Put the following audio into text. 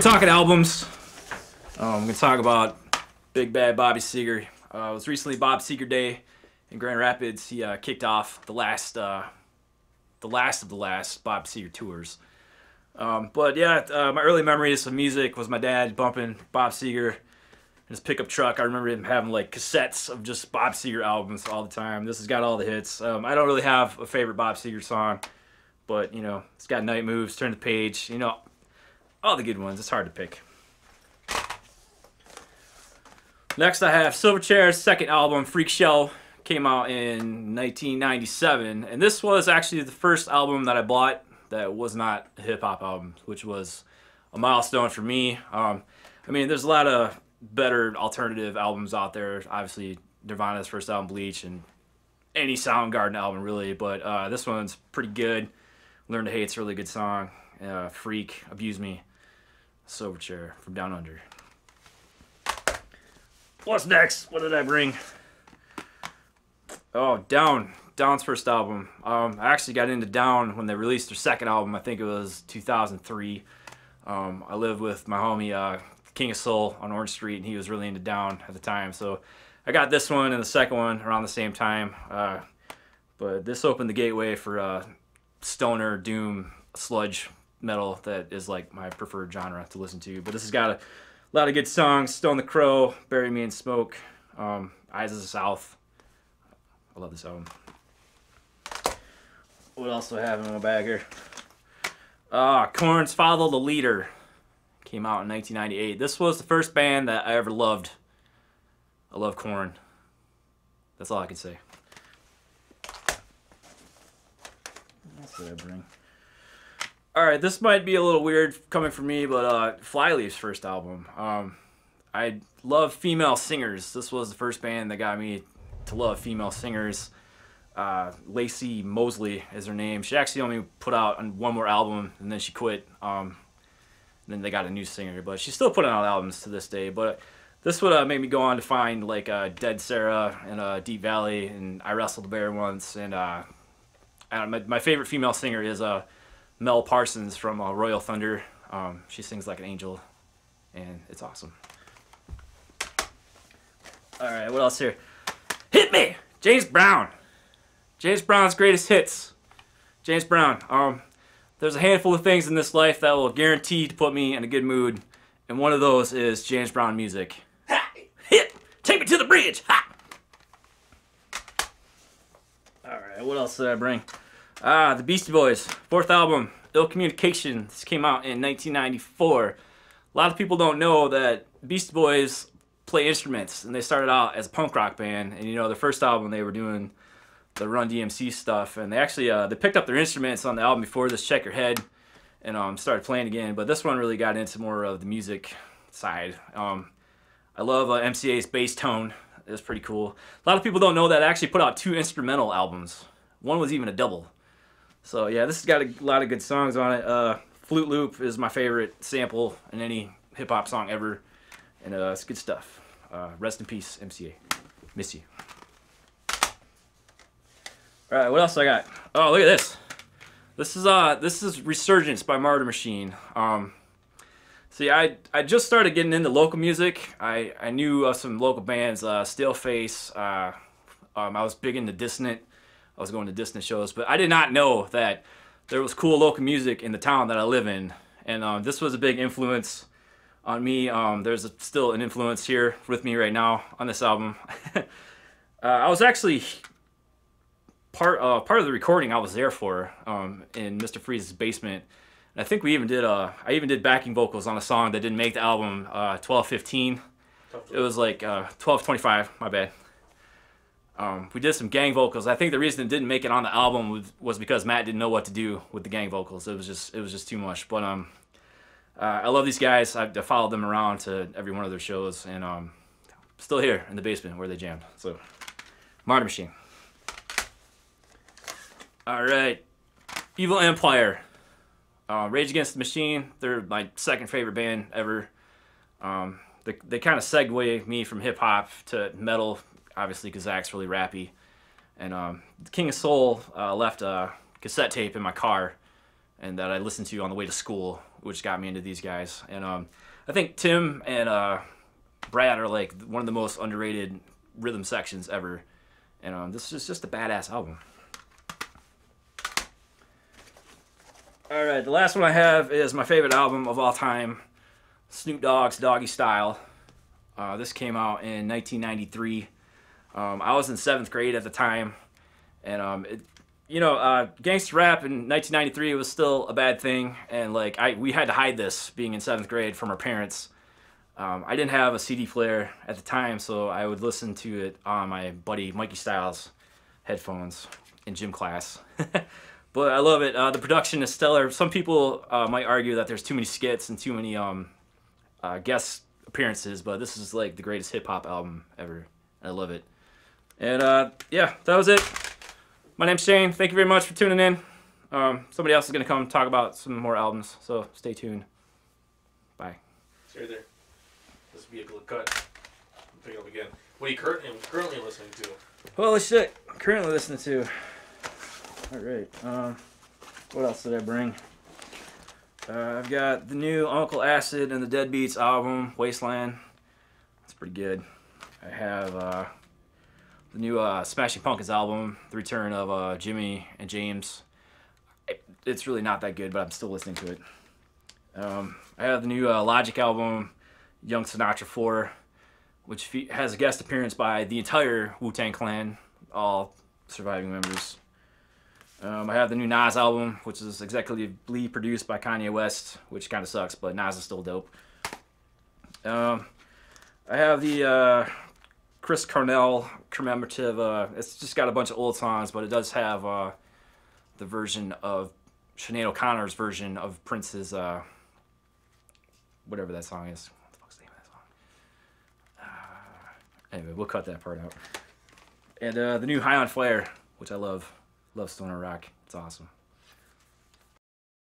we're talking albums, I'm going to talk about Big Bad Bobby Seger. It was recently Bob Seger Day in Grand Rapids. He kicked off the last of the last Bob Seger tours. But yeah, my early memories of music was my dad bumping Bob Seger in his pickup truck. I remember him having like cassettes of just Bob Seger albums all the time. This has got all the hits. I don't really have a favorite Bob Seger song, but you know, it's got Night Moves, Turn the Page, you know, all the good ones. It's hard to pick. Next I have Silverchair's second album, Freak Show, came out in 1997, and this was actually the first album that I bought that was not a hip-hop album, which was a milestone for me. I mean, there's a lot of better alternative albums out there. Obviously, Nirvana's first album, Leitch, and any Soundgarden album, really, but this one's pretty good. Learn to Hate's a really good song. Freak, Abuse Me, Silverchair from Down Under. What's next? What did I bring? Oh, Down's first album. I actually got into Down when they released their second album. I think it was 2003. I lived with my homie King of Soul on Orange Street, and he was really into Down at the time. So I got this one and the second one around the same time. But this opened the gateway for stoner, doom, sludge metal that is like my preferred genre to listen to. But this has got a lot of good songs. Stone the Crow, Bury Me in Smoke, Eyes of the South. I love this album. What else do I have in my bag here? Korn's Follow the Leader came out in 1998. This was the first band that I ever loved. I love Korn. That's all I can say. What else did I bring? Alright, this might be a little weird coming from me, but Flyleaf's first album. I love female singers. This was the first band that got me to love female singers. Lacey Mosley is her name. She actually only put out one more album, and then she quit. And then they got a new singer, but she's still putting out albums to this day. But this would make me go on to find like Dead Sarah and Deep Valley, and I Wrestled a Bear once. And my favorite female singer is Mel Parsons from Royal Thunder. She sings like an angel, and it's awesome. Alright, what else here? Hit me! James Brown. James Brown's greatest hits. James Brown. There's a handful of things in this life that will guarantee to put me in a good mood, and one of those is James Brown music. Ha! Hit! Take me to the bridge! Ha! Alright, what else did I bring? The Beastie Boys, fourth album, Ill Communication. This came out in 1994. A lot of people don't know that Beastie Boys play instruments, and they started out as a punk rock band. And you know, the first album they were doing the Run DMC stuff, and they actually they picked up their instruments on the album before this, Check Your Head, and started playing again. But this one really got into more of the music side. I love MCA's bass tone. It's pretty cool. A lot of people don't know that I actually put out 2 instrumental albums. One was even a double. So yeah, this has got a lot of good songs on it. Flute Loop is my favorite sample in any hip-hop song ever, and it's good stuff. Rest in peace, MCA. Miss you. Alright, what else I got? Oh, look at this. This is Resurgence by Martyr Machine. See, I just started getting into local music. I knew some local bands, Staleface. I was big into Dissonant. I was going to Dissonant shows, but I did not know that there was cool local music in the town that I live in. And this was a big influence on me. There's still an influence here with me right now on this album. I was actually part of the recording I was there for in Mr. Freeze's basement. And I think we even did I even did backing vocals on a song that didn't make the album, 1215. It was like 1225, my bad. We did some gang vocals. I think the reason it didn't make it on the album was because Matt didn't know what to do with the gang vocals. It was just too much. But I love these guys. I followed them around to every one of their shows, and still here in the basement where they jammed. So, Martyr Machine. All right, Evil Empire, Rage Against the Machine. They're my second favorite band ever. They kind of segue me from hip hop to metal. Obviously, because Zach's really rappy. And King of Soul left a cassette tape in my car, and that I listened to on the way to school which got me into these guys. And I think Tim and Brad are like one of the most underrated rhythm sections ever. And this is just a badass album. All right, the last one I have is my favorite album of all time, Snoop Dogg's Doggy Style. This came out in 1993. I was in 7th grade at the time, and gangster rap in 1993 was still a bad thing, and like we had to hide this being in 7th grade from our parents. I didn't have a CD player at the time, so I would listen to it on my buddy Mikey Styles' headphones in gym class. But I love it. The production is stellar. Some people might argue that there's too many skits and too many guest appearances, but this is like the greatest hip-hop album ever. I love it. And yeah, that was it. My name's Shane. Thank you very much for tuning in. Somebody else is going to come talk about some more albums, so stay tuned. Bye. It's right there. This will be a good cut. I'll pick it up again. What are you currently listening to? Holy shit. Currently listening to... Alright. What else did I bring? I've got the new Uncle Acid and the Deadbeats album, Wasteland. It's pretty good. I have the new Smashing Pumpkins album, The Return of Jimmy and James. It's really not that good, but I'm still listening to it. I have the new Logic album, Young Sinatra 4, which has a guest appearance by the entire Wu-Tang Clan, all surviving members. I have the new Nas album, which is executively produced by Kanye West, which kind of sucks, but Nas is still dope. I have the Chris Cornell commemorative. It's just got a bunch of old songs, but it does have the version of Sinead O'Connor's version of Prince's whatever that song is. What the fuck's the name of that song? Anyway, we'll cut that part out. And the new High on Fire, which I love. Love stoner rock. It's awesome.